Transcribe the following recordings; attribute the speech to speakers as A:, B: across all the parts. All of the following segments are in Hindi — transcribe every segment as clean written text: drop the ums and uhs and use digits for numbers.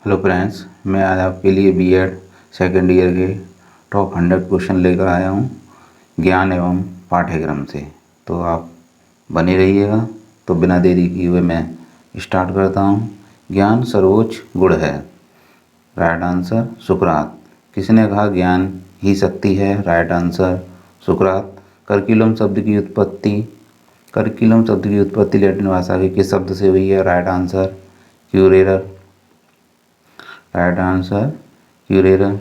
A: हेलो फ्रेंड्स, मैं आज आपके लिए बीएड सेकेंड ईयर के टॉप 100 क्वेश्चन लेकर आया हूँ ज्ञान एवं पाठ्यक्रम से। तो आप बने रहिएगा। तो बिना देरी किए हुए मैं स्टार्ट करता हूँ। ज्ञान सर्वोच्च गुण है। राइट आंसर सुकरात। किसने कहा ज्ञान ही शक्ति है? राइट आंसर सुकरात। कर्किलम शब्द की उत्पत्ति लैटिन भाषा के किस शब्द से हुई है? राइट आंसर क्यूरेरर। राइट आंसर क्यूरेरर।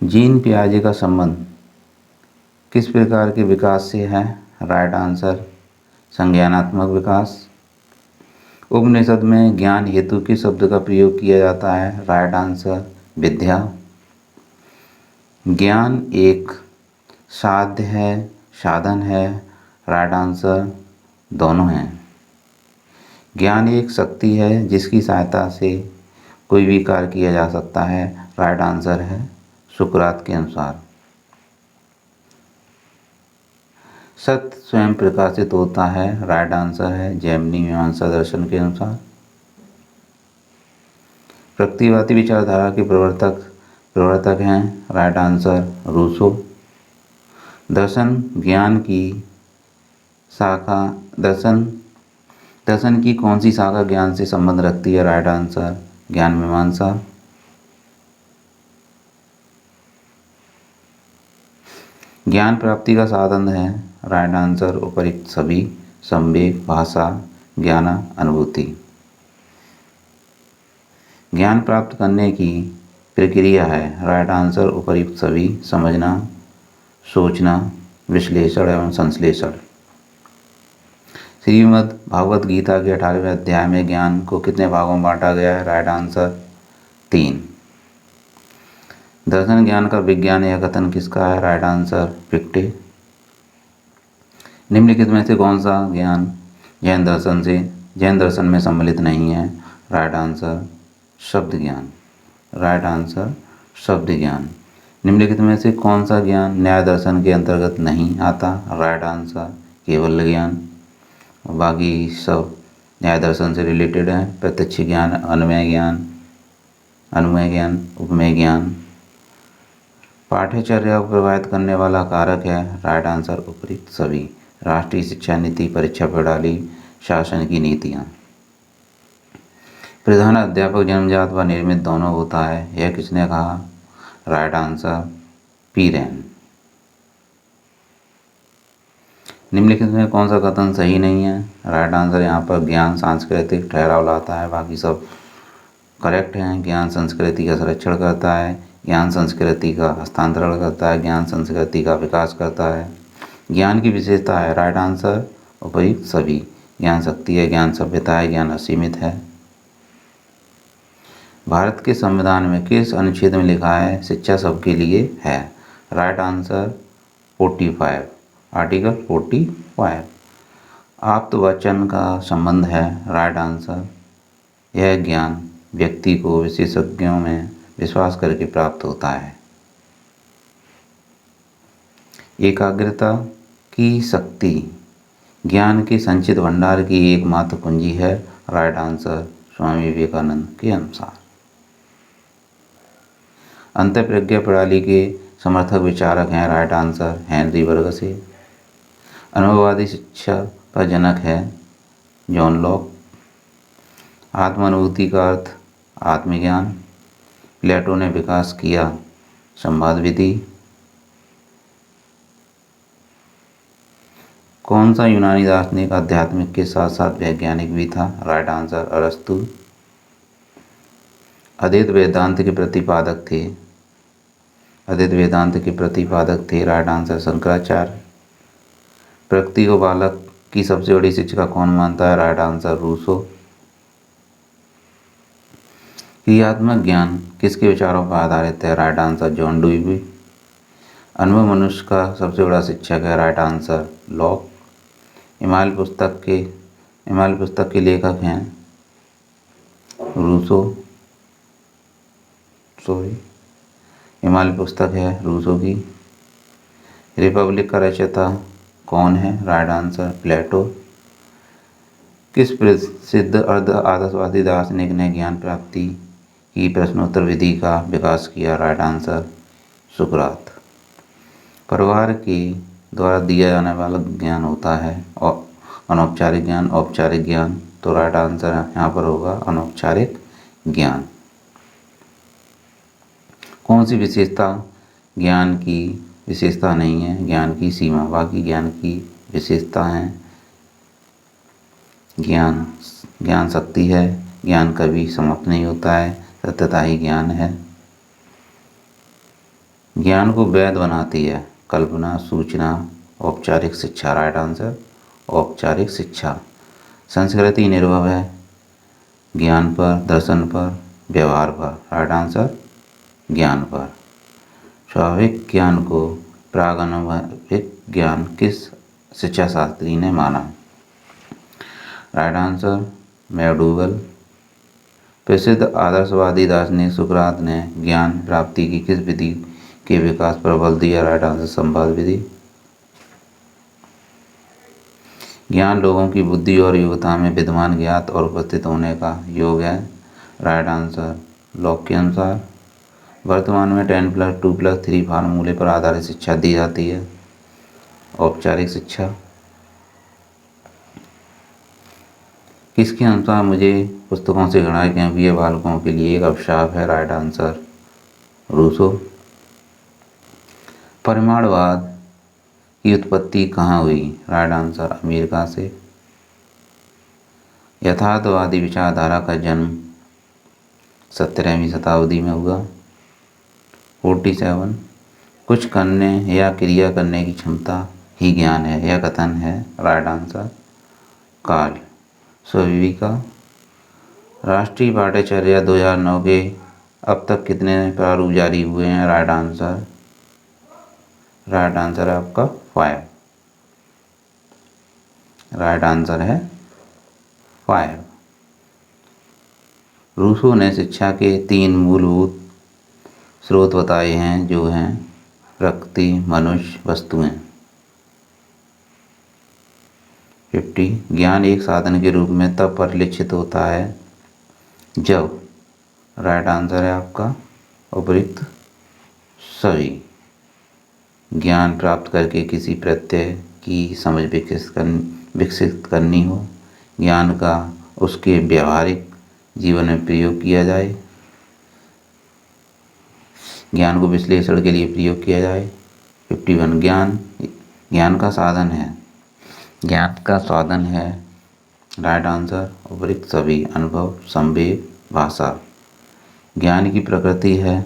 A: जीन पियाजे का संबंध किस प्रकार के विकास से है? राइट आंसर संज्ञानात्मक विकास। उपनिषद में ज्ञान हेतु किस शब्द का प्रयोग किया जाता है? राइट आंसर विद्या। ज्ञान एक साध्य है, साधन है? राइट आंसर दोनों हैं। ज्ञान एक शक्ति है जिसकी सहायता से कोई भी कार्य किया जा सकता है। राइट आंसर है सुकरात के अनुसार। सत्य स्वयं प्रकाशित होता है। राइट आंसर है जैमिनी मीमांसा दर्शन के अनुसार। प्रकृतिवादी विचारधारा के प्रवर्तक हैं। Right answer Rousseau. दर्शन ज्ञान की शाखा दर्शन की कौन सी शाखा ज्ञान से संबंध रखती है? राइट आंसर ज्ञान मीमांसा। ज्ञान प्राप्ति का साधन है। राइट आंसर उपरिक्त सभी। संवेग, भाषा, ज्ञान, अनुभूति। ज्ञान प्राप्त करने की प्रक्रिया है। राइट आंसर उपरिक्त सभी। समझना, सोचना, विश्लेषण एवं संश्लेषण। श्रीमद् भागवत गीता के 18वें अध्याय में ज्ञान को कितने भागों में बांटा गया है? Right answer 3। दर्शन ज्ञान का विज्ञान या कथन किसका है? Right answer Fichte. निम्नलिखित में से कौन सा ज्ञान जैन दर्शन में सम्मिलित नहीं है? राइट आंसर शब्द ज्ञान। राइट आंसर शब्द ज्ञान। निम्नलिखित में से कौन सा ज्ञान न्याय दर्शन के अंतर्गत नहीं आता? राइट आंसर केवल ज्ञान। बाकी सब न्याय दर्शन से रिलेटेड है। प्रत्यक्ष ज्ञान, अनुमेय ज्ञान, उपमेय ज्ञान। पाठ्यचर्या को प्रभावित करने वाला कारक है। राइट आंसर उपयुक्त सभी। राष्ट्रीय शिक्षा नीति, परीक्षा प्रणाली, शासन की नीतियाँ। प्रधान अध्यापक जन्मजात व निर्मित दोनों होता है, यह किसने कहा? राइट आंसर पीरेन। निम्नलिखित में कौन सा कथन सही नहीं है? राइट आंसर यहाँ पर ज्ञान सांस्कृतिक ठहराव लाता है, बाकी सब करेक्ट हैं। ज्ञान संस्कृति का संरक्षण करता है, ज्ञान संस्कृति का हस्तांतरण करता है, ज्ञान संस्कृति का विकास करता है। ज्ञान की विशेषता है। राइट आंसर उपयुक्त सभी। ज्ञान शक्ति है, ज्ञान सभ्यता है, ज्ञान असीमित है। भारत के संविधान में किस अनुच्छेद में लिखा है शिक्षा सबके लिए है? Right answer 45, article 45। आप्तवचन का संबंध है। राइट आंसर यह ज्ञान व्यक्ति को विशेषज्ञों में विश्वास करके प्राप्त होता है। एकाग्रता की शक्ति ज्ञान के संचित भंडार की एकमात्र पूंजी है। राइट आंसर स्वामी विवेकानंद के अनुसार। अंतःप्रज्ञा प्रणाली के समर्थक विचारक हैं। Right answer Henri Bergson. अनुभववादी शिक्षा का जनक है जॉन लॉक। आत्मानुभूति का अर्थ आत्मज्ञान। प्लेटो ने विकास किया संवाद विधि। कौन सा यूनानी दार्शनिक आध्यात्मिक के साथ साथ वैज्ञानिक भी था? राइट आंसर अरस्तु। अद्वैत वेदांत के प्रतिपादक थे। Right answer Shankaracharya. प्रकृति को बालक की सबसे बड़ी शिक्षिका कौन मानता है? Right answer Rousseau. क्रियात्मक ज्ञान किसके विचारों पर आधारित है? Right answer John dewy. अनुभव मनुष्य का सबसे बड़ा शिक्षक है। Right answer lock. हिमालय पुस्तक के लेखक हैं रूसो। हिमालय पुस्तक है रूसो की। रिपब्लिक का रचयिता कौन है? राइट आंसर प्लेटो। किस प्रसिद्ध अर्ध आदर्शवादी दार्शनिक ने ज्ञान प्राप्ति की प्रश्नोत्तर विधि का विकास किया? राइट आंसर सुकरात। परिवार के द्वारा दिया जाने वाला ज्ञान होता है और अनौपचारिक ज्ञान, औपचारिक ज्ञान। तो राइट आंसर यहाँ पर होगा अनौपचारिक ज्ञान। कौन सी विशेषता ज्ञान की विशेषता नहीं है? ज्ञान की सीमा। बाकी ज्ञान की विशेषता है। ज्ञान शक्ति है, ज्ञान कभी समाप्त नहीं होता है, सत्यता ही ज्ञान है। ज्ञान को वैध बनाती है कल्पना, सूचना, औपचारिक शिक्षा। राइट आंसर औपचारिक शिक्षा। संस्कृति निर्भर है ज्ञान पर, दर्शन पर, व्यवहार पर। राइट आंसर ज्ञान पर। स्वाभाविक ज्ञान को प्रागैतिहासिक ज्ञान किस शिक्षा शास्त्री ने माना? Right answer McDougall. प्रसिद्ध आदर्शवादी दार्शनिक सुकरात ने ज्ञान प्राप्ति की किस विधि के विकास पर बल दिया? राइट आंसर संवाद विधि। ज्ञान लोगों की बुद्धि और योग्यता में विद्यमान, ज्ञात और उपस्थित होने का योग है। राइट आंसर लॉक के अनुसार। वर्तमान में 10+2+3 फार्मूले पर आधारित शिक्षा दी जाती है, औपचारिक शिक्षा। किसके अनुसार मुझे पुस्तकों से घृणा है क्योंकि ये बालकों के लिए एक अभिशाप है? Right answer Rousseau. परिमाणवाद की उत्पत्ति कहाँ हुई? राइट आंसर अमेरिका से। यथार्थवादी विचारधारा का जन्म 17वीं शताब्दी में हुआ। 47 कुछ करने या क्रिया करने की क्षमता ही ज्ञान है, यह कथन है? राइट आंसर कार्ल स्वविवेका। राष्ट्रीय पाठ्यचर्या 2009 के अब तक कितने प्रारूप जारी हुए हैं? राइट आंसर है आपका 5। राइट आंसर है 5। रूसो ने शिक्षा के 3 मूलभूत स्रोत बताए हैं जो हैं प्रकृति, मनुष्य, वस्तुएं। 50 ज्ञान एक साधन के रूप में तब परिलक्षित होता है जब। राइट आंसर है आपका उपयुक्त सभी। ज्ञान प्राप्त करके किसी प्रत्यय की समझ विकसित करनी हो, ज्ञान का उसके व्यावहारिक जीवन में प्रयोग किया जाए, ज्ञान को विश्लेषण के लिए प्रयोग किया जाए। 51 ज्ञान का साधन है, ज्ञान का साधन है। राइट आंसर उपयुक्त सभी। अनुभव, संवेग, भाषा। ज्ञान की प्रकृति है।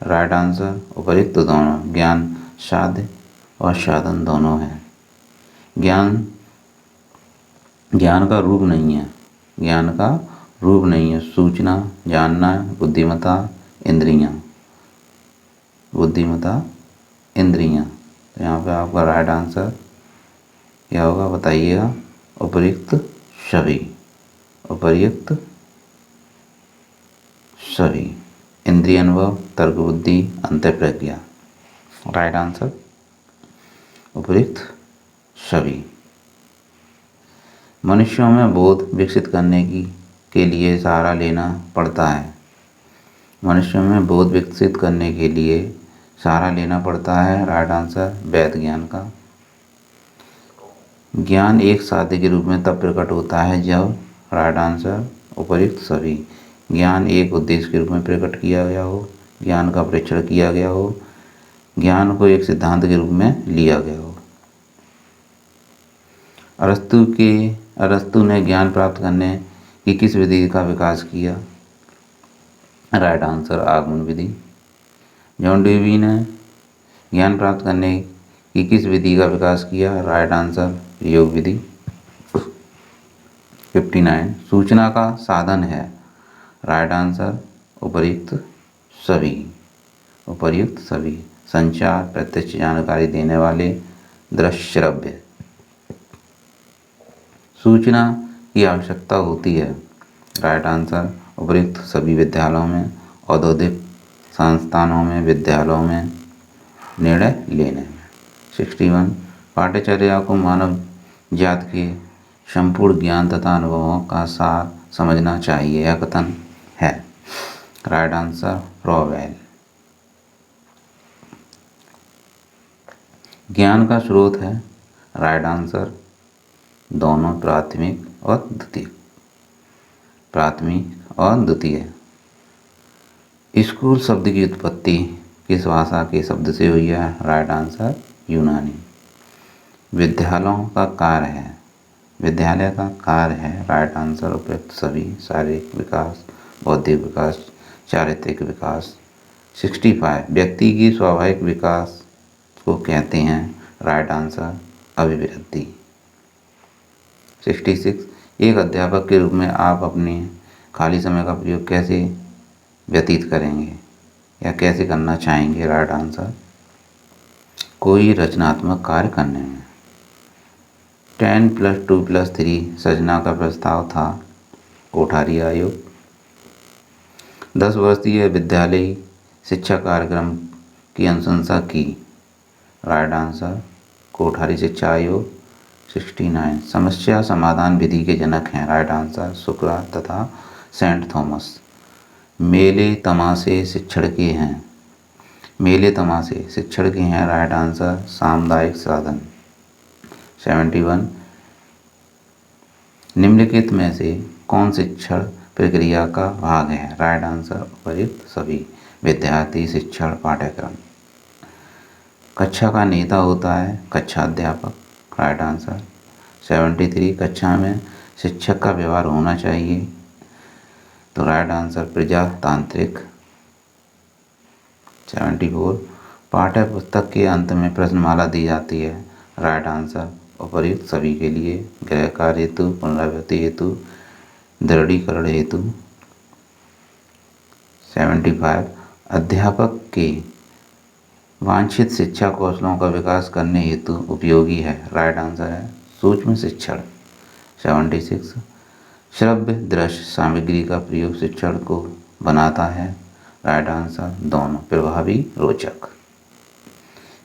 A: राइट आंसर उपयुक्त दोनों। ज्ञान साध्य और साधन दोनों है। ज्ञान का रूप नहीं है, ज्ञान का रूप नहीं है। सूचना, जानना, बुद्धिमत्ता, इंद्रियां। बुद्धिमत्ता, इंद्रियां। तो यहाँ पे आपका राइट आंसर क्या होगा बताइएगा? उपयुक्त सभी। उपयुक्त सभी। इंद्रिय, अनुभव, तर्क, बुद्धि, अंतःप्रज्ञा। राइट आंसर उपयुक्त सभी। मनुष्यों में बोध विकसित करने के लिए सहारा लेना पड़ता है। मनुष्यों में बोध विकसित करने के लिए सहारा लेना पड़ता है। राइट आंसर वैध ज्ञान का। ज्ञान एक साध्य के रूप में तब प्रकट होता है जब। राइट आंसर उपयुक्त सभी। ज्ञान एक उद्देश्य के रूप में प्रकट किया गया हो, ज्ञान का परीक्षण किया गया हो, ज्ञान को एक सिद्धांत के रूप में लिया गया हो। अरस्तु ने ज्ञान प्राप्त करने की किस विधि का विकास किया? राइट आंसर आगमन विधि। जॉन डेवी ने ज्ञान प्राप्त करने की किस विधि का विकास किया? राइट आंसर योग विधि। 59 सूचना का साधन है। राइट आंसर उपयुक्त सभी। उपयुक्त सभी। संचार, प्रत्यक्ष जानकारी देने वाले, दृश्य, श्रव्य। सूचना की आवश्यकता होती है। राइट आंसर उपयुक्त सभी विद्यालयों में, औद्योगिक संस्थानों में, विद्यालयों में, निर्णय लेने में। 61 पाठ्यचर्या को मानव जात के संपूर्ण ज्ञान तथा अनुभवों का सार समझना चाहिए, यह कथन है। राइट आंसर रॉवेल। ज्ञान का स्रोत है, राइट आंसर दोनों, प्राथमिक और द्वितीय। प्राथमिक और द्वितीय। स्कूल शब्द की उत्पत्ति किस भाषा के शब्द से हुई है? राइट आंसर यूनानी। विद्यालयों का कार्य है, विद्यालय का कार्य है, राइट आंसर उपयुक्त सभी, शारीरिक विकास, बौद्धिक विकास, चारित्रिक विकास। 65 व्यक्ति की स्वाभाविक विकास को कहते हैं, राइट आंसर अभिवृद्धि। 66 एक अध्यापक के रूप में आप अपने खाली समय का प्रयोग कैसे व्यतीत करेंगे या कैसे करना चाहेंगे? राइट आंसर कोई रचनात्मक कार्य करने में। 10+2+3 सजना का प्रस्ताव था, कोठारी आयोग। 10 वर्षीय विद्यालयी शिक्षा कार्यक्रम की अनुशंसा की, राइट आंसर कोठारी शिक्षा आयोग। 69 समस्या समाधान विधि के जनक हैं, राइट आंसर सुकरात तथा सेंट थॉमस। मेले तमाशे शिक्षण के हैं, मेले तमाशे शिक्षण के हैं, राइट आंसर सामुदायिक साधन। 71 निम्नलिखित में से कौन शिक्षण प्रक्रिया का भाग है? राइट आंसर उपर्युक्त सभी, विद्यार्थी शिक्षण पाठ्यक्रम। कक्षा का नेता होता है कक्षा अध्यापक, राइट आंसर। 73 कक्षा में शिक्षक का व्यवहार होना चाहिए, तो राइट आंसर प्रजातांत्रिक। 74 पाठ्य पुस्तक के अंत में प्रश्नमाला दी जाती है, राइट आंसर उपर्युक्त सभी के लिए, गृह कार्य हेतु, पुनरावृत्ति हेतु, दृढ़ीकरण हेतु। 75 अध्यापक के वांछित शिक्षा कौशलों का विकास करने हेतु उपयोगी है, राइट आंसर है सूक्ष्म शिक्षण। 76 श्रव्य दृश्य सामग्री का प्रयोग शिक्षण को बनाता है, राइट आंसर दोनों, प्रभावी रोचक।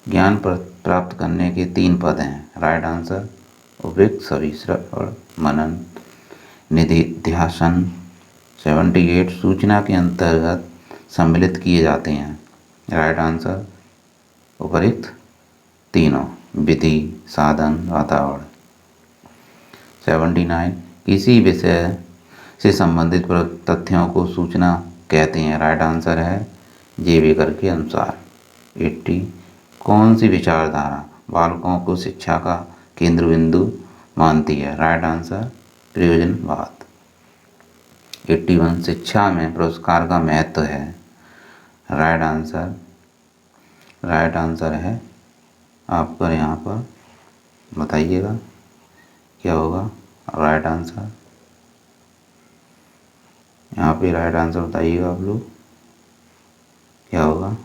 A: ज्ञान प्राप्त करने के 3 पद हैं, राइट आंसर उपयुक्त सभी, श्रवण मनन निधिध्यासन। 78 सूचना के अंतर्गत सम्मिलित किए जाते हैं, राइट आंसर उपर्युक्त तीनों, विधि साधन वातावरण। 79 किसी विषय से संबंधित तथ्यों को सूचना कहते हैं, राइट आंसर है जेवेकर के अनुसार। 80 कौन सी विचारधारा बालकों को शिक्षा का केंद्र बिंदु मानती है? Right answer प्रयोजनवाद। 81 शिक्षा में पुरस्कार का महत्व है, राइट आंसर है आपका, यहाँ पर बताइएगा क्या होगा राइट आंसर, यहाँ पे राइट आंसर बताइएगा आप लोग क्या होगा।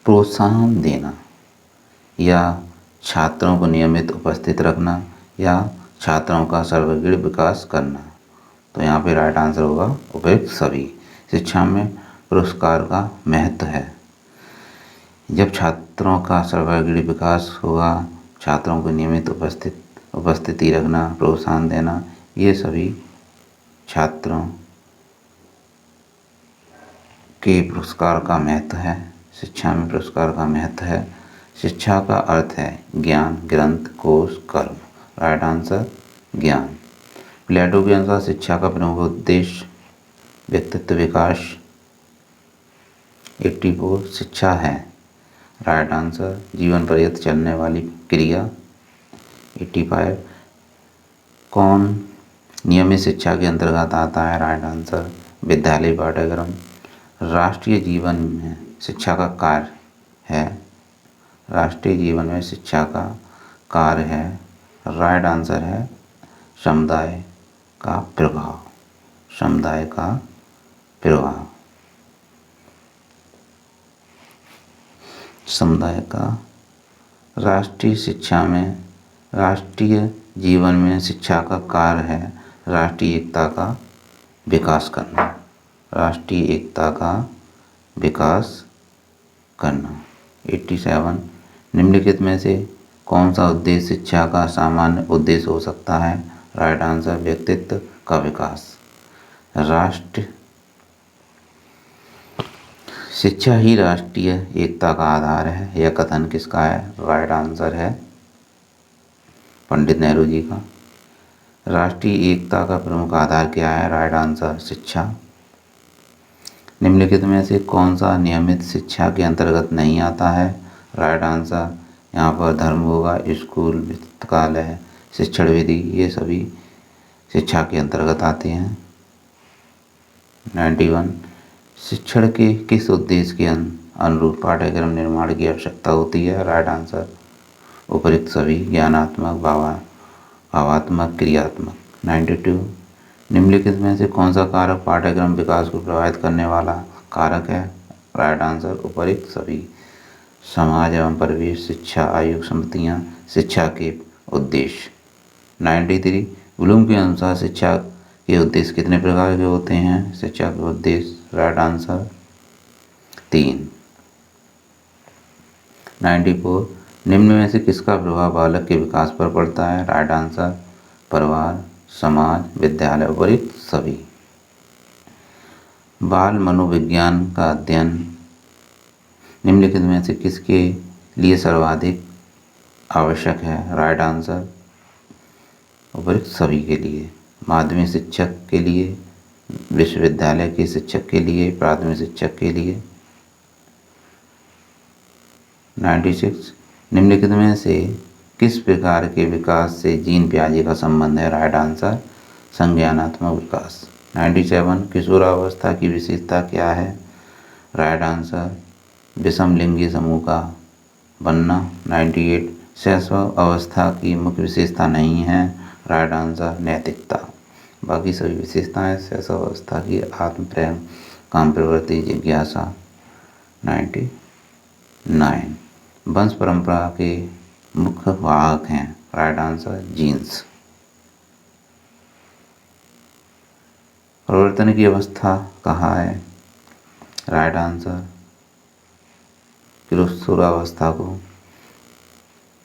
A: प्रोत्साहन देना या छात्रों को नियमित उपस्थित रखना या छात्रों का सर्वांगीण विकास करना, तो यहाँ पे राइट आंसर होगा उपयुक्त सभी। शिक्षा में पुरस्कार का महत्व है, जब छात्रों का सर्वांगीण विकास होगा, छात्रों को नियमित उपस्थिति रखना, प्रोत्साहन देना, ये सभी छात्रों के पुरस्कार का महत्व है। शिक्षा में पुरस्कार का महत्व है। शिक्षा का अर्थ है ज्ञान, ग्रंथ, कोश, कर्म, राइट आंसर ज्ञान। प्लेटो के अनुसार शिक्षा का प्रमुख उद्देश्य व्यक्तित्व विकास। 84 शिक्षा है, राइट आंसर जीवन पर्यंत चलने वाली क्रिया। 85 कौन नियमित शिक्षा के अंतर्गत आता है? राइट आंसर विद्यालय पाठ्यक्रम। राष्ट्रीय जीवन में शिक्षा का कार्य है, राष्ट्रीय जीवन में शिक्षा का कार्य है, राइट आंसर है समुदाय का प्रभाव, समुदाय का प्रभाव, समुदाय का। राष्ट्रीय शिक्षा में, राष्ट्रीय जीवन में शिक्षा का कार्य है राष्ट्रीय एकता का विकास करना, राष्ट्रीय एकता का विकास करना। 87 निम्नलिखित में से कौन सा उद्देश्य शिक्षा का सामान्य उद्देश्य हो सकता है? राइट आंसर व्यक्तित्व का विकास। राष्ट्र शिक्षा ही राष्ट्रीय एकता का आधार है, यह कथन किसका है? राइट आंसर है पंडित नेहरू जी का। राष्ट्रीय एकता का प्रमुख आधार क्या है? राइट आंसर शिक्षा। निम्नलिखित में से कौन सा नियमित शिक्षा के अंतर्गत नहीं आता है? राइट आंसर यहाँ पर धर्म होगा। स्कूल, पुस्तकालय, शिक्षण विधि ये सभी शिक्षा के अंतर्गत आते हैं। 91 शिक्षण के किस उद्देश्य के अनुरूप पाठ्यक्रम निर्माण की आवश्यकता होती है? राइट आंसर उपयुक्त सभी, ज्ञानात्मक, भावात्मक, क्रियात्मक। 92 निम्नलिखित में से कौन सा कारक पाठ्यक्रम विकास को प्रभावित करने वाला कारक है? राइट आंसर उपयुक्त सभी। समाज एवं परिवेश, शिक्षा, आयु सम्मतियाँ, शिक्षा के उद्देश्य। 93 ब्लूम के अनुसार शिक्षा के उद्देश्य कितने प्रकार के होते हैं? शिक्षा के उद्देश्य राइट आंसर 3। 94 निम्न में से किसका प्रभाव बालक के विकास पर पड़ता है? राइट आंसर परिवार, समाज, विद्यालय, उपयुक्त सभी। बाल मनोविज्ञान का अध्ययन निम्नलिखित में से किसके लिए सर्वाधिक आवश्यक है? राइट आंसर उपयुक्त सभी के लिए, माध्यमिक शिक्षक के लिए, विश्वविद्यालय के शिक्षक के लिए, प्राथमिक शिक्षक के लिए। 96 निम्नलिखित में से किस प्रकार के विकास से जीन प्याजे का संबंध है? राइट आंसर संज्ञानात्मक विकास। 97 किशोरावस्था की विशेषता क्या है? राइट आंसर विषम लिंगी समूह का बनना। 98 शैशव अवस्था की मुख्य विशेषता नहीं है। राइट आंसर नैतिकता। बाकी सभी विशेषताएं शैशव अवस्था की आत्म प्रेम, काम प्रवृत्ति, जिज्ञासा। 99 वंश परंपरा के मुख्य वाहक हैं। Right answer jeans. परिवर्तन की अवस्था कहाँ है? राइट आंसर किशोरावस्था को।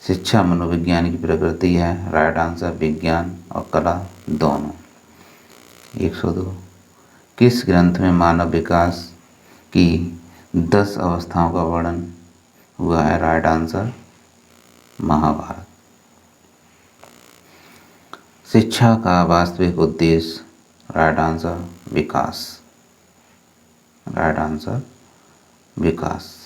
A: शिक्षा मनोविज्ञान की प्रकृति है। राइट आंसर विज्ञान और कला दोनों। 102 किस ग्रंथ में मानव विकास की 10 अवस्थाओं का वर्णन हुआ है? Right answer Mahabharat. शिक्षा का वास्तविक उद्देश्य? राइट आंसर विकास। राइट आंसर विकास।